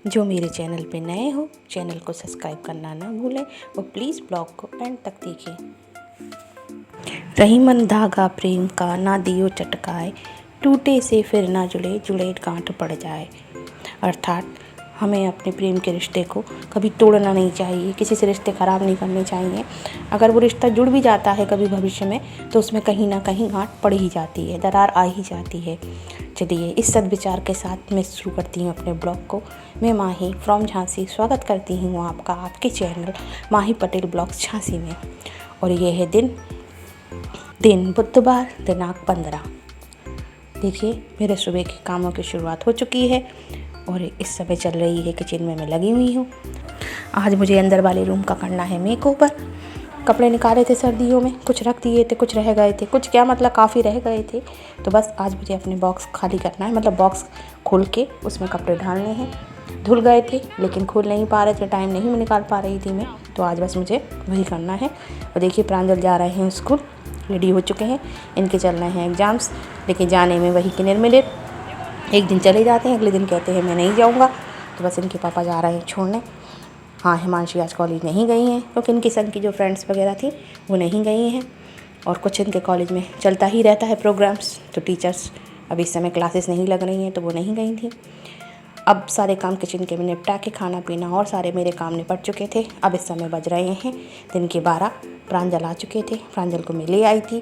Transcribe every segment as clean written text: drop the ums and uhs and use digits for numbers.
जो मेरे चैनल पे नए हो चैनल को सब्सक्राइब करना ना भूलें और प्लीज़ ब्लॉग को एंड तक देखें। रही मन धागा प्रेम का ना दियो चटकाए, टूटे से फिर ना जुड़े जुड़े गांठ पड़ जाए। अर्थात हमें अपने प्रेम के रिश्ते को कभी तोड़ना नहीं चाहिए, किसी से रिश्ते ख़राब नहीं करने चाहिए। अगर वो रिश्ता जुड़ भी जाता है कभी भविष्य में तो उसमें कहीं ना कहीं गांठ पड़ ही जाती है, दरार आ ही जाती है। चलिए इस सद्विचार के साथ मैं शुरू करती हूँ अपने ब्लॉग को। मैं माही फ्रॉम झांसी स्वागत करती हूँ आपका आपके चैनल माही पटेल ब्लॉग्स झांसी में। और ये है दिन बुधवार दिनांक 15। देखिए मेरे सुबह के कामों की शुरुआत हो चुकी है और इस समय चल रही है किचन में मैं लगी हुई हूँ। आज मुझे अंदर वाले रूम का करना है मेकओवर। कपड़े निकाले थे सर्दियों में, कुछ रख दिए थे, कुछ रह गए थे, कुछ क्या मतलब काफ़ी रह गए थे। तो बस आज मुझे अपने बॉक्स खाली करना है, मतलब बॉक्स खोल के उसमें कपड़े डालने हैं। धुल गए थे लेकिन खोल नहीं पा रहे थे, टाइम नहीं निकाल पा रही थी मैं, तो आज बस मुझे वही करना है। और देखिए प्रांजल जा रहे हैं स्कूल, रेडी हो चुके हैं, इनके चल रहे हैं एग्ज़ाम्स, लेकिन जाने में वही किन्नर मिले। एक दिन चले जाते हैं, अगले दिन कहते हैं मैं नहीं जाऊँगा। तो बस इनके पापा जा रहे हैं छोड़ने। हाँ, हिमांशी आज कॉलेज नहीं गई हैं क्योंकि इनकी संग की जो फ्रेंड्स वगैरह थी वो नहीं गई हैं। और कुछ इनके कॉलेज में चलता ही रहता है प्रोग्राम्स, तो टीचर्स अभी इस समय क्लासेस नहीं लग रही हैं तो वो नहीं गई थी। अब सारे काम किचन के में निपटा के खाना पीना और सारे मेरे काम निपट चुके थे। अब इस समय बज रहे हैं दिन के 12। प्रांजल आ चुके थे, प्रांजल को मैं ले आई थी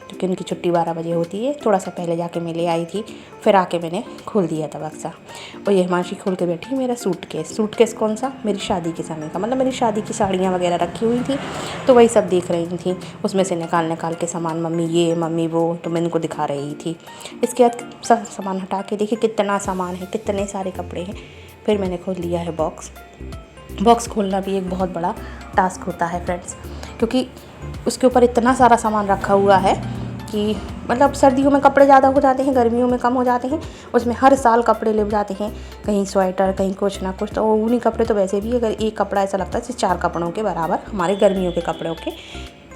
क्योंकि उनकी छुट्टी 12 बजे होती है। थोड़ा सा पहले जाके मैं ले आई थी, फिर आके मैंने खोल दिया था बक्सा। और ये हिमांशी खोल के बैठी मेरा सूटकेस कौन सा, मेरी शादी के समय का, मतलब मेरी शादी की साड़ियाँ वगैरह रखी हुई थी तो वही सब देख रही थी। उसमें से निकाल के सामान, मम्मी ये मम्मी वो, तो मैं इनको दिखा रही थी। इसके बाद सब सामान हटा के देखिए कितना सामान है, कितने सारे कपड़े हैं। फिर मैंने खोल लिया है बॉक्स खोलना भी एक बहुत बड़ा टास्क होता है फ्रेंड्स, क्योंकि उसके ऊपर इतना सारा सामान रखा हुआ है कि मतलब सर्दियों में कपड़े ज़्यादा हो जाते हैं, गर्मियों में कम हो जाते हैं। उसमें हर साल कपड़े ले जाते हैं, कहीं स्वेटर कहीं कुछ ना कुछ। तो ऊनी कपड़े तो वैसे भी अगर एक कपड़ा ऐसा लगता है जैसे 4 कपड़ों के बराबर, हमारे गर्मियों के कपड़ों के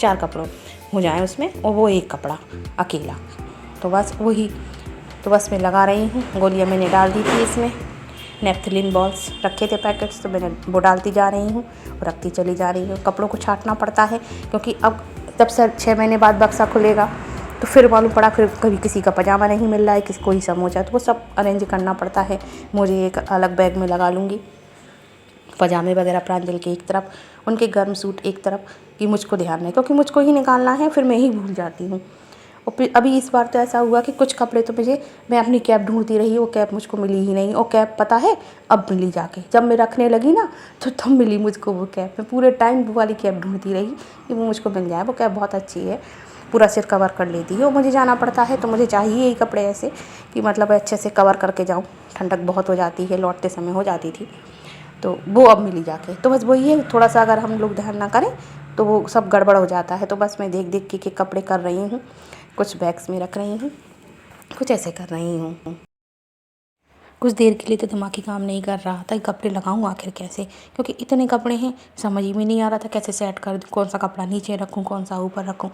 4 कपड़ों हो जाएँ उसमें, और वो एक कपड़ा अकेला। तो बस मैं लगा रही हूँ। गोलियाँ मैंने डाल दी थी इसमें, नेफ्थलीन बॉल्स रखे थे पैकेट्स, तो मैंने वो डालती जा रही हूँ और रखती चली जा रही हूँ। कपड़ों को छांटना पड़ता है क्योंकि अब जब 6 महीने बाद बक्सा खुलेगा तो फिर मालूम पड़ा फिर कभी किसी का पजामा नहीं मिल रहा है, किसी कोई समोचा, तो वो सब अरेंज करना पड़ता है। मुझे एक अलग बैग में लगा लूँगी पजामे वगैरह, प्रांजल के एक तरफ, उनके गर्म सूट एक तरफ, कि मुझको ध्यान नहीं, क्योंकि मुझको ही निकालना है, फिर मैं ही भूल जाती हूँ। और फिर अभी इस बार तो ऐसा हुआ कि कुछ कपड़े तो मैं अपनी कैप ढूंढती रही, वो कैप मुझको मिली ही नहीं। और कैप पता है अब मिली जाके, जब मैं रखने लगी ना तो तब मिली मुझको वो कैप। मैं पूरे टाइम वो वाली कैप ढूंढती रही कि वो मुझको मिल जाए। वो कैप बहुत अच्छी है, पूरा सिर कवर कर लेती है। और मुझे जाना पड़ता है तो मुझे चाहिए ही कपड़े ऐसे कि मतलब अच्छे से कवर करके जाऊँ, ठंडक बहुत हो जाती है, लौटते समय हो जाती थी, तो वो अब मिली जाके। तो बस वही है, थोड़ा सा अगर हम लोग ध्यान ना करें तो वो सब गड़बड़ हो जाता है। तो बस मैं देख के कपड़े कर रही हूँ, कुछ बैग्स में रख रही हूँ, कुछ ऐसे कर रही हूँ। कुछ देर के लिए तो दिमाग ही काम नहीं कर रहा था कि कपड़े लगाऊँ आखिर कैसे, क्योंकि इतने कपड़े हैं समझ ही में नहीं आ रहा था कैसे सेट कर दूँ, कौन सा कपड़ा नीचे रखूँ कौन सा ऊपर रखूँ।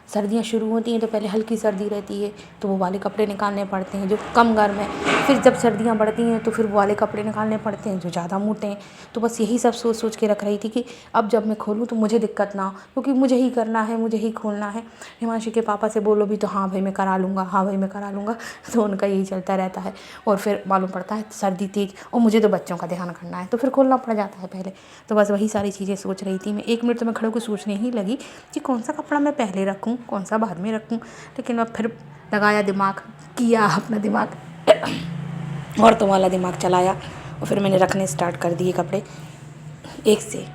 सर्दियाँ शुरू होती हैं तो पहले हल्की सर्दी रहती है तो वो वाले कपड़े निकालने पड़ते हैं जो कम गर्म है। फिर जब सर्दियाँ बढ़ती हैं तो फिर वो वाले कपड़े निकालने पड़ते हैं जो ज़्यादा मोटे हैं। तो बस यही सब सोच के रख रही थी कि अब जब मैं खोलूँ तो मुझे दिक्कत ना हो, क्योंकि मुझे ही करना है, मुझे ही खोलना है। हिमांशी के पापा से बोलो भी तो हाँ भाई मैं करा लूँगा, हाँ भाई मैं करा लूँगा, तो उनका यही चलता रहता है। और फिर मालूम पड़ता है सर्दी तेज, और मुझे तो बच्चों का ध्यान करना है तो फिर खोलना पड़ जाता है पहले। तो बस वही सारी चीज़ें सोच रही थी मैं। 1 मिनट तो मैं खड़े होकर सोचने ही लगी कि कौन सा कपड़ा मैं पहले रखूँ कौन सा बाद में रखूँ, लेकिन अब फिर लगाया दिमाग, किया अपना दिमाग और तुम्हारा दिमाग चलाया, और फिर मैंने रखने स्टार्ट कर दिए कपड़े एक से।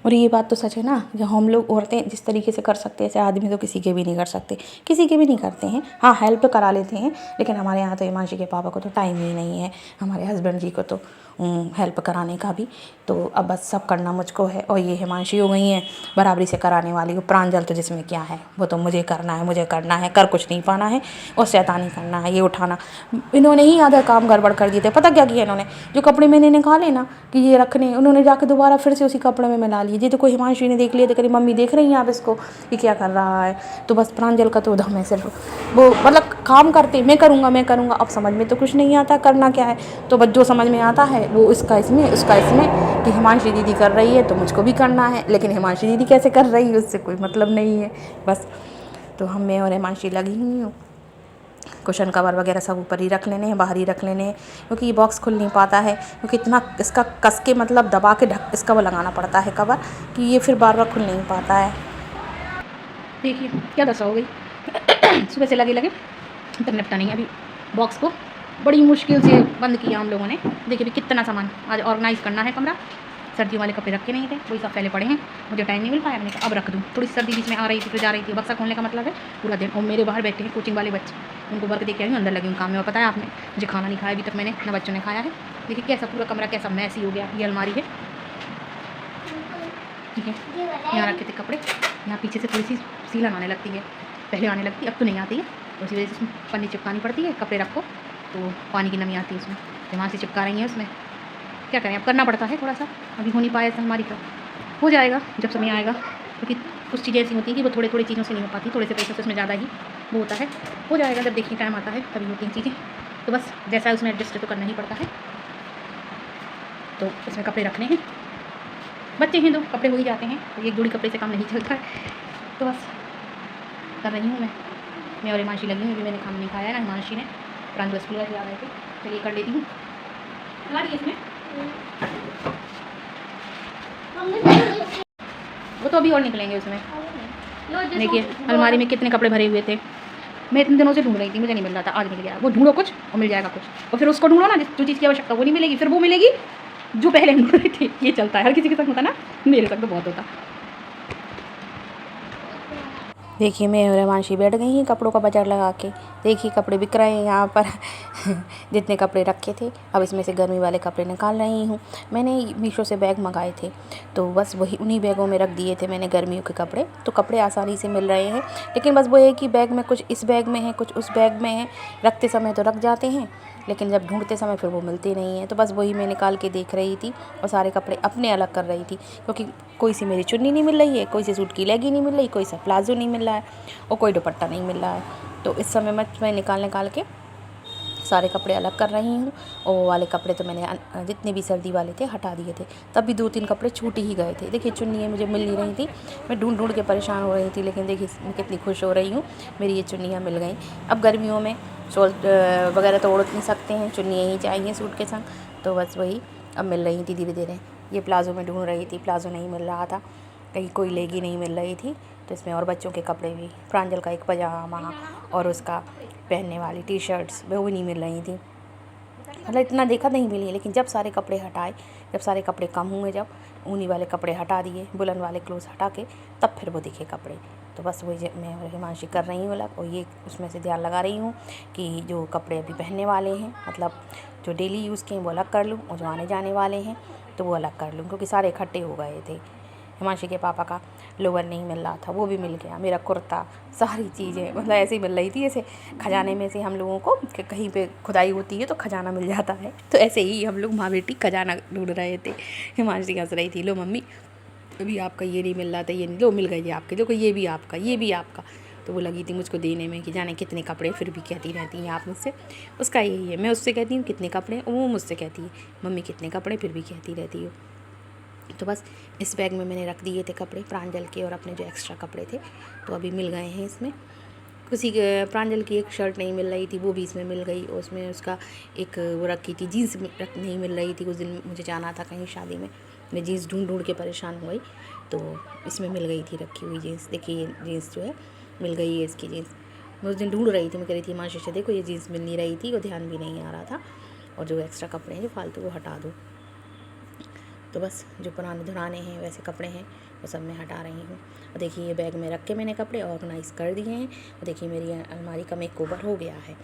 और ये बात तो सच है ना, जो हम लोग औरतें जिस तरीके से कर सकते हैं ऐसे आदमी तो किसी के भी नहीं कर सकते, किसी के भी नहीं करते हैं। हाँ हेल्प करा लेते हैं, लेकिन हमारे यहाँ तो हिमांशी के पापा को तो टाइम ही नहीं है, हमारे हस्बैंड जी को तो हेल्प कराने का भी। तो अब बस सब करना मुझको है। और ये हिमांशी हो गई हैं बराबरी से कराने वाली। वो प्रांजल तो जिसमें क्या है, वो तो मुझे करना है, कर कुछ नहीं पाना है और शैतानी करना है, ये उठाना। इन्होंने ही आधा काम गड़बड़ कर दिए थे। पता क्या किया इन्होंने, जो कपड़े मैंने निकाले ना कि ये रखने, उन्होंने जाके दोबारा फिर से उसी कपड़े में मिला लिए। ये तो कोई हिमांशु ने देख लिया तो करी मम्मी देख रही हैं आप इसको, ये क्या कर रहा है। तो बस प्रांजल का तो दम है सिर्फ, वो मतलब काम करते मैं करूँगा, अब समझ में तो कुछ नहीं आता करना क्या है। तो बस जो समझ में आता है वो इसका इसमें कि हिमांशी दीदी कर रही है तो मुझको भी करना है, लेकिन हिमांशी दीदी कैसे कर रही है उससे कोई मतलब नहीं है। बस तो मैं और हिमांशी लगी हुई हूँ, कुशन कवर वगैरह सब ऊपर ही रख लेने हैं, बाहर ही रख लेने हैं, क्योंकि ये बॉक्स खुल नहीं पाता है, क्योंकि इतना इसका कस के मतलब दबा के ढक इसका वो लगाना पड़ता है कवर, कि ये फिर बार बार खुल नहीं पाता है। देखिए क्या दशा हो गई सुबह से लगे तक निपटा नहीं। अभी बॉक्स को बड़ी मुश्किल से बंद किया हम लोगों ने। देखिए अभी कितना सामान आज ऑर्गेनाइज़ करना है। कमरा सर्दियों वाले कपड़े रखे नहीं थे, वही सब पहले पड़े हैं, मुझे टाइम नहीं मिल पाया, मैंने कहा अब रख दूँ। थोड़ी सर्दी बीच में आ रही थी फिर जा रही थी, बक्सा खोलने का मतलब है पूरा दिन। और मेरे बाहर बैठे हैं कोचिंग वाले बच्चे, उनको वर्क दे के आई हूँ, अंदर लगी हूँ काम में। और पता है आपने मुझे खाना नहीं खाया अभी तक मैंने, ना बच्चों ने खाया है। देखिए कैसा पूरा कमरा कैसा मैसी हो गया। ये अलमारी है, ठीक है, यहाँ रखे थे कपड़े, यहाँ पीछे से थोड़ी सी सीलन आने लगती है, पहले आने लगती है अब तो नहीं आती है, उसी वजह से उसमें पन्नी चिपकानी पड़ती है। कपड़े रखो तो पानी की नमी आती है उसमें, वहाँ से चिपका रही हैं उसमें, क्या करें अब करना पड़ता है थोड़ा सा। अभी हो नहीं पाया था हमारी का, हो जाएगा जब समय आएगा, क्योंकि कुछ चीज़ें ऐसी होती हैं कि वो थोड़ी चीज़ों से नहीं हो पाती, थोड़े से पैसों से उसमें ज़्यादा ही वो होता है। हो जाएगा जब देखिए टाइम आता है तभी होती हैं चीज़ें। तो बस जैसा है उसमें एडजस्ट तो करना ही पड़ता है। तो इसमें कपड़े रखने हैं, बच्चे हैं दो, कपड़े हो ही जाते हैं, एक जोड़ी कपड़े से काम नहीं चलता है। तो बस कर रही हूँ मैं और हिमांशी लगी हूँ। अभी मैंने खाना नहीं खाया ना, हिमांशी ने प्रांजल स्कूल वाले आ रहे थे, चलिए कर लेती हूँ। गाड़ी इसमें वो तो अभी और निकलेंगे उसमें। देखिए अलमारी में कितने कपड़े भरे हुए थे, मैं इतने दिनों से ढूंढ रही थी, मुझे नहीं मिल रहा था, आज मिल गया। वो ढूंढो कुछ और मिल जाएगा कुछ, और फिर उसको ढूंढो ना जो चीज़ की आवश्यकता वो नहीं मिलेगी, फिर वो मिलेगी जो पहले ढूंढ रहे थे। ये चलता है हर किसी के साथ होता ना, मेरे साथ तो बहुत होता। देखिए मैं और हिमांशी बैठ गई हैं कपड़ों का बाजार लगा के। देखिए कपड़े बिक रहे हैं यहाँ पर जितने कपड़े रखे थे अब इसमें से गर्मी वाले कपड़े निकाल रही हूँ। मैंने मीशो से बैग मंगाए थे तो बस वही उन्हीं बैगों में रख दिए थे मैंने गर्मियों के कपड़े। तो कपड़े आसानी से मिल रहे हैं, लेकिन बस वो है कि बैग में कुछ इस बैग में है कुछ उस बैग में है, रखते समय तो रख जाते हैं लेकिन जब ढूंढते समय फिर वो मिलते नहीं हैं। तो बस वही मैं निकाल के देख रही थी और सारे कपड़े अपने अलग कर रही थी, क्योंकि कोई सी मेरी चुन्नी नहीं मिल रही है, कोई सी सूट की लेगी नहीं मिल रही, कोई सा प्लाजो नहीं मिल रहा है और कोई दुपट्टा नहीं मिल रहा है। तो इस समय मैं निकाल के सारे कपड़े अलग कर रही हूँ। और वो वाले कपड़े तो मैंने जितने भी सर्दी वाले थे हटा दिए थे, तब भी 2-3 कपड़े छूट ही गए थे। देखिए चुन्नियाँ मुझे मिल नहीं रही थी, मैं ढूंढ के परेशान हो रही थी, लेकिन देखिए मैं कितनी खुश हो रही हूँ, मेरी ये चुन्नियाँ मिल गई। अब गर्मियों में शॉल वगैरह तो ओढ़ नहीं सकते हैं, चुन्नियाँ ही चाहिए सूट के संग, तो बस वही अब मिल रही थी धीरे धीरे। ये प्लाज़ो में ढूंढ रही थी, प्लाज़ो नहीं मिल रहा था, कहीं कोई लेगी नहीं मिल रही थी। तो इसमें और बच्चों के कपड़े भी, प्रांजल का एक पजामा और उसका पहनने वाली टी शर्ट्स वो भी नहीं मिल रही थी। मतलब इतना देखा नहीं मिली, लेकिन जब सारे कपड़े हटाए, जब सारे कपड़े कम हुए, जब ऊनी वाले कपड़े हटा दिए, बुलंद वाले क्लोज हटा के, तब फिर वो दिखे कपड़े। तो बस वही मैं और हिमांशी कर रही हूँ अलग, और ये उसमें से ध्यान लगा रही हूँ कि जो कपड़े अभी पहनने वाले हैं, मतलब जो डेली यूज़ के हैं वो अलग कर लूँ, और जो आने जाने वाले हैं तो वो अलग कर लूँ, क्योंकि सारे इकट्ठे हो गए थे। हिमांशी के पापा का लोअर नहीं मिल रहा था, वो भी मिल गया, मेरा कुर्ता, सारी चीज़ें मतलब ऐसे ही मिल रही थी। ऐसे खजाने में से हम लोगों को कहीं पे खुदाई होती है तो खजाना मिल जाता है, तो ऐसे ही हम लोग माँ बेटी खजाना ढूंढ रहे थे। हिमांशी हंस रही थी, लो मम्मी अभी आपका ये नहीं मिल रहा था, ये नहीं, लो मिल गई ये आपके, देखो ये भी आपका, ये भी आपका। तो वो लगी थी मुझको देने में कि जाने कितने कपड़े, फिर भी कहती रहती हैं आप मुझसे। उसका यही है, मैं उससे कहती हूँ कितने कपड़े, वो मुझसे कहती है मम्मी कितने कपड़े, फिर भी कहती रहती हो। तो बस इस बैग में मैंने रख दिए थे कपड़े प्रांजल के और अपने जो एक्स्ट्रा कपड़े थे, तो अभी मिल गए हैं इसमें। किसी प्रांजल की एक शर्ट नहीं मिल रही थी, वो भी इसमें मिल गई। और उसमें उसका एक वो रखी थी जीन्स नहीं मिल रही थी, उस दिन मुझे जाना था कहीं शादी में, मैं जीन्स ढूंढ के परेशान हो गई, तो इसमें मिल गई थी रखी हुई जीन्स। देखिए ये जीन्स जो है मिल गई है, इसकी जीन्स मैं उस दिन ढूंढ रही थी, मैं कह रही थी माशा से देखो ये जीन्स मिल नहीं रही थी, वो ध्यान भी नहीं आ रहा था। और जो एक्स्ट्रा कपड़े हैं जो फालतू वो हटा दो। तो बस जो पुराने धुराने हैं वैसे कपड़े हैं वो सब मैं हटा रही हूँ। और देखिए ये बैग में रख के मैंने कपड़े ऑर्गेनाइज़ कर दिए हैं। और देखिए मेरी अलमारी का मेक ओवर हो गया है।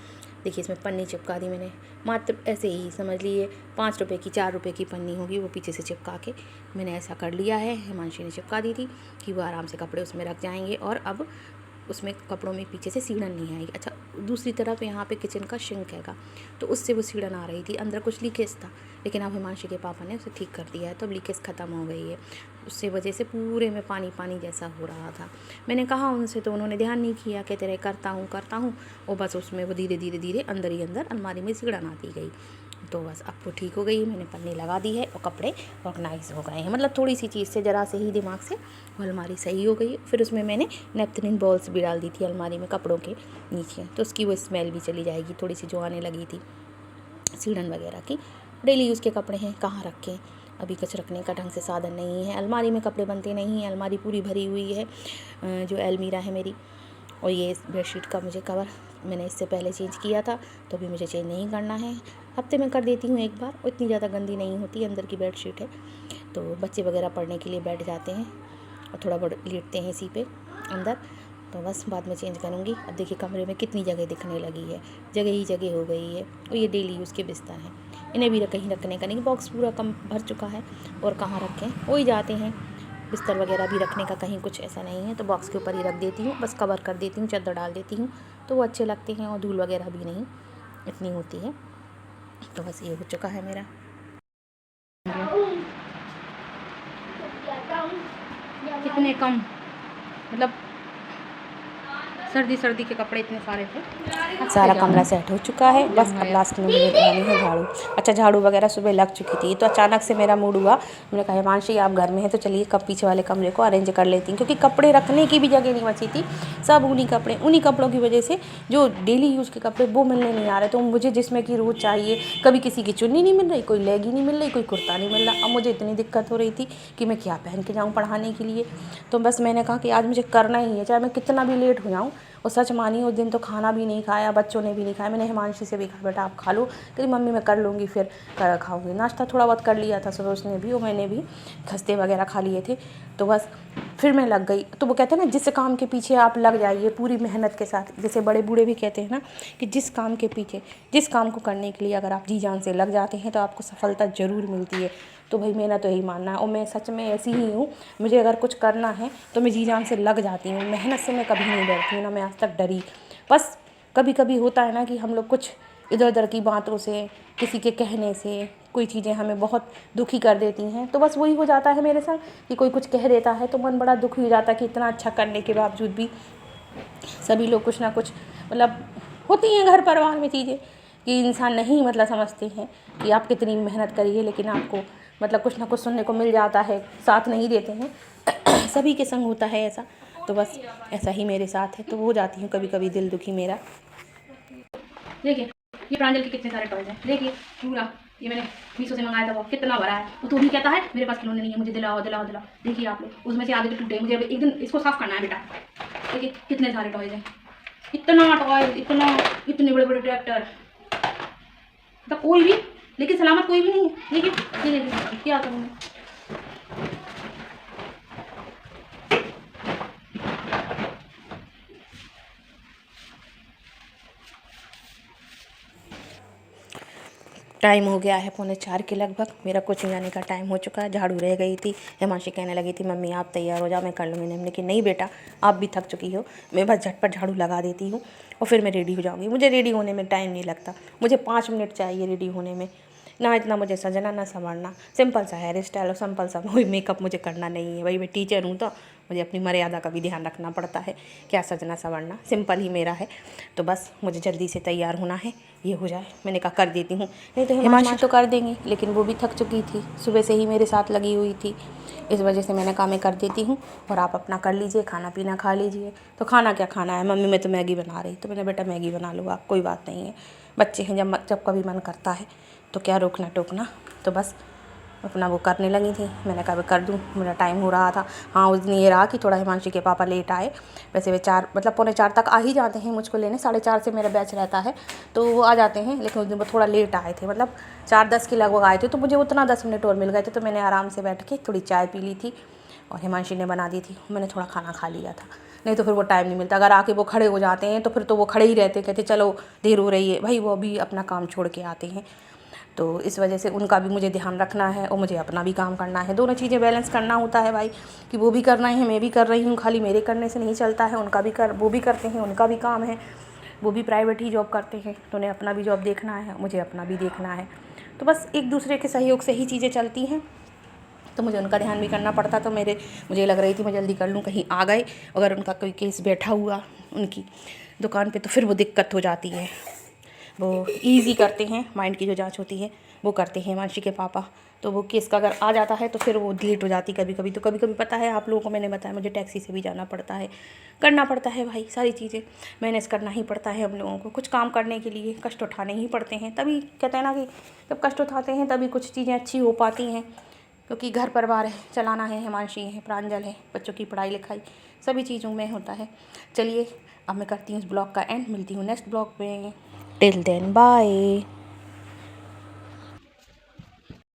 देखिए इसमें पन्नी चिपका दी मैंने, मात्र ऐसे ही समझ लीजिए 5 रुपये की 4 रुपये की पन्नी होगी, वो पीछे से चिपका के मैंने ऐसा कर लिया है। हिमांशी ने चिपका दी थी कि वो आराम से कपड़े उसमें रख जाएंगे। और अब उसमें कपड़ों में पीछे से सीढ़न नहीं आएगी। अच्छा, दूसरी तरफ यहाँ पे किचन का सिंक हैगा, तो उससे वो सीढ़न आ रही थी, अंदर कुछ लीकेज था, लेकिन अब हिमांशी के पापा ने उसे ठीक कर दिया है, तो अब लीकेज ख़त्म हो गई है। उससे वजह से पूरे में पानी पानी जैसा हो रहा था। मैंने कहा उनसे, तो उन्होंने ध्यान नहीं किया, कहते रहे करता हूँ, और बस उसमें वो धीरे धीरे अंदर ही अंदर अलमारी में सीढ़न आती गई। तो बस अब वो ठीक हो गई, मैंने पन्नी लगा दी है और कपड़े ऑर्गेनाइज हो गए हैं। मतलब थोड़ी सी चीज़ से, ज़रा से ही दिमाग से वो अलमारी सही हो गई। फिर उसमें मैंने नेपथलिन बॉल्स भी डाल दी थी अलमारी में कपड़ों के नीचे, तो उसकी वो स्मेल भी चली जाएगी थोड़ी सी जो आने लगी थी सीढ़न वगैरह की। डेली यूज़ के कपड़े हैं, कहाँ रखें, अभी कुछ रखने का ढंग से साधन नहीं है। अलमारी में कपड़े बनते नहीं हैं, अलमारी पूरी भरी हुई है, जो अलमीरा है मेरी। और ये बेडशीट का मुझे कवर मैंने इससे पहले चेंज किया था, तो अभी मुझे चेंज नहीं करना है, हफ्ते में कर देती हूँ एक बार, और इतनी ज़्यादा गंदी नहीं होती। अंदर की बेडशीट है, तो बच्चे वगैरह पढ़ने के लिए बैठ जाते हैं और थोड़ा बहुत लेटते हैं इसी पे अंदर, तो बस बाद में चेंज करूँगी। अब देखिए कमरे में कितनी जगह दिखने लगी है, जगह ही जगह हो गई है। और ये डेली यूज़ के बिस्तर हैं, इन्हें भी कहीं रखने का नहीं, बॉक्स पूरा कम भर चुका है, और कहाँ रखें, हो ही जाते हैं। बिस्तर वगैरह भी रखने का कहीं कुछ ऐसा नहीं है, तो बॉक्स के ऊपर ही रख देती हूँ, बस कवर कर देती हूँ, चादर डाल देती हूँ, तो वो अच्छे लगते हैं, और धूल वगैरह भी नहीं इतनी होती है। तो बस ये हो चुका है मेरा। कितने कम, मतलब सर्दी के कपड़े इतने सारे थे। सारा कमरा सेट हो चुका है, बस अब लास्ट में मुझे लगानी है झाड़ू। अच्छा, झाड़ू वगैरह सुबह लग चुकी थी, तो अचानक से मेरा मूड हुआ, मैंने कहा हिमांशी आप घर में हैं तो चलिए कब पीछे वाले कमरे को अरेंज कर लेती हूँ, क्योंकि कपड़े रखने की भी जगह नहीं बची थी। सब उन्हीं कपड़ों की वजह से, जो डेली यूज़ के कपड़े वो मिलने नहीं आ रहे, तो मुझे जिसमें कि रोज़ चाहिए, कभी किसी की चुन्नी नहीं मिल रही, कोई लेगी नहीं मिल रही, कोई कुर्ता नहीं मिल रहा। अब मुझे इतनी दिक्कत हो रही थी कि मैं क्या पहन के जाऊँ पढ़ाने के लिए। तो बस मैंने कहा कि आज मुझे करना ही है, चाहे मैं कितना भी लेट हो जाऊँ। और सच मानिए उस दिन तो खाना भी नहीं खाया, बच्चों ने भी नहीं खाया। मैंने हिमांशी से भी कहा बेटा आप खा लो, कहीं मम्मी मैं कर लूँगी फिर खाऊंगी। नाश्ता थोड़ा बहुत कर लिया था सुबह उसने भी, और मैंने भी खस्ते वगैरह खा लिए थे। तो बस फिर मैं लग गई। तो वो कहते हैं ना, जिस काम के पीछे आप लग जाइए पूरी मेहनत के साथ, जैसे बड़े बूढ़े भी कहते हैं ना कि जिस काम के पीछे, जिस काम को करने के लिए अगर आप जी जान से लग जाते हैं तो आपको सफलता ज़रूर मिलती है। तो भाई मेरा तो यही मानना है, और मैं सच में ऐसी ही हूँ। मुझे अगर कुछ करना है तो मैं जी जान से लग जाती हूँ, मेहनत से मैं कभी नहीं डरती हूँ, ना मैं आज तक डरी। बस कभी कभी होता है ना कि हम लोग कुछ इधर उधर की बातों से, किसी के कहने से कोई चीज़ें हमें बहुत दुखी कर देती हैं। तो बस वही हो जाता है मेरे साथ कि कोई कुछ कह देता है तो मन बड़ा दुखी हो जाता है कि इतना अच्छा करने के बावजूद भी सभी लोग कुछ ना कुछ, मतलब होती हैं घर परिवार में चीज़ें कि इंसान नहीं मतलब समझते हैं कि आप कितनी मेहनत करिए, लेकिन आपको मतलब कुछ ना कुछ सुनने को मिल जाता है, साथ नहीं देते हैं। सभी के संग होता है ऐसा, तो बस ऐसा ही मेरे साथ है। तो हो जाती हूँ कभी कभी दिल दुखी मेरा। देखिए ये प्रांजल के कितने सारे टॉयज हैं, देखिए पूरा ये मैंने मीशो से मंगाया था, वो कितना बड़ा है। वो तो भी कहता है मेरे पास खिलौने नहीं है, मुझे दिलाओ दिलाओ दिलाओ। देखिए आप लोग, उसमें से आधे तो टूटे, मुझे एक दिन इसको साफ करना है बेटा। देखिए कितने सारे टॉयज हैं, इतना टॉय, इतने बड़े बड़े ट्रैक्टर, मतलब कोई भी, लेकिन सलामत कोई भी नहीं है। देखिए ये देखिए क्या करूँ मैं। टाइम हो गया है 3:45 के लगभग, मेरा कोचिंग जाने का टाइम हो चुका है। झाड़ू रह गई थी, हिमांशी कहने लगी थी मम्मी आप तैयार हो जाओ मैं कर लूँगी। मैंने कि नहीं बेटा आप भी थक चुकी हो, मैं बस झटपट झाड़ू लगा देती हूँ और फिर मैं रेडी हो जाऊँगी। मुझे रेडी होने में टाइम नहीं लगता, मुझे 5 मिनट चाहिए रेडी होने में। ना इतना मुझे सजना ना संवरना, सिंपल सा हेयर स्टाइल और सिंपल सा कोई मेकअप मुझे करना नहीं है। भाई मैं टीचर हूँ तो मुझे अपनी मर्यादा का भी ध्यान रखना पड़ता है, क्या सजना संवरना, सिंपल ही मेरा है। तो बस मुझे जल्दी से तैयार होना है, ये हो जाए। मैंने कहा कर देती हूँ, नहीं तो हिमांशी तो कर देंगी, लेकिन वो भी थक चुकी थी, सुबह से ही मेरे साथ लगी हुई थी, इस वजह से मैंने कहा मैं कर देती हूँ और आप अपना कर लीजिए, खाना पीना खा लीजिए। तो खाना क्या खाना है मम्मी, मैं तो मैगी बना रही। तो मैंने बेटा मैगी बना लो आप, कोई बात नहीं है, बच्चे हैं, जब कभी मन करता है तो क्या रोकना टोकना। तो बस अपना वो करने लगी थी, मैंने कहा कर दूँ, मेरा टाइम हो रहा था। हाँ उस दिन ये रहा कि थोड़ा हिमांशी के पापा लेट आए, वैसे वे 4 मतलब 3:45 तक आ ही जाते हैं मुझको लेने, 4:30 से मेरा बैच रहता है तो वो आ जाते हैं, लेकिन उस दिन वो थोड़ा लेट आए थे, मतलब 4:10 के लगभग आए थे। तो मुझे उतना 10 मिनट और मिल गए थे, तो मैंने आराम से बैठ के थोड़ी चाय पी ली थी और हिमांशी ने बना दी थी, मैंने थोड़ा खाना खा लिया था। नहीं तो फिर वो टाइम नहीं मिलता, अगर आके वो खड़े हो जाते हैं तो फिर तो वो खड़े ही रहते, कहते चलो देर हो रही है। भाई वो भी अपना काम छोड़ के आते हैं, तो इस वजह से उनका भी मुझे ध्यान रखना है और मुझे अपना भी काम करना है। दोनों चीज़ें बैलेंस करना होता है भाई, कि वो भी करना है, मैं भी कर रही हूँ। खाली मेरे करने से नहीं चलता है, उनका भी वो भी करते हैं, उनका भी काम है। वो भी प्राइवेट ही जॉब करते हैं, तो उन्हें अपना भी जॉब देखना है, मुझे अपना भी देखना है। तो बस एक दूसरे के सहयोग से ही चीज़ें चलती हैं। तो मुझे उनका ध्यान भी करना पड़ता। तो मुझे लग रही थी मैं जल्दी कर लूँ, कहीं आ गए अगर उनका कोई केस बैठा हुआ उनकी दुकान पे, तो फिर वो दिक्कत हो जाती है। वो ईज़ी करते हैं, माइंड की जो जांच होती है वो करते हैं हिमांशी के पापा। तो वो केस का अगर आ जाता है तो फिर वो डिलीट हो जाती कभी कभी। तो कभी कभी पता है आप लोगों को, मैंने बताया मुझे टैक्सी से भी जाना पड़ता है, करना पड़ता है भाई, सारी चीज़ें मैनेज करना ही पड़ता है। हम लोगों को कुछ काम करने के लिए कष्ट उठाने ही पड़ते हैं, तभी कहते हैं ना कि जब कष्ट उठाते हैं तभी कुछ चीज़ें अच्छी हो पाती हैं। क्योंकि घर परिवार है, चलाना है, हिमांशी है, प्रांजल है, बच्चों की पढ़ाई लिखाई सभी चीज़ों में होता है। चलिए अब मैं करती हूँ इस ब्लॉग का एंड, मिलती हूँ नेक्स्ट ब्लॉग में। Till then bye.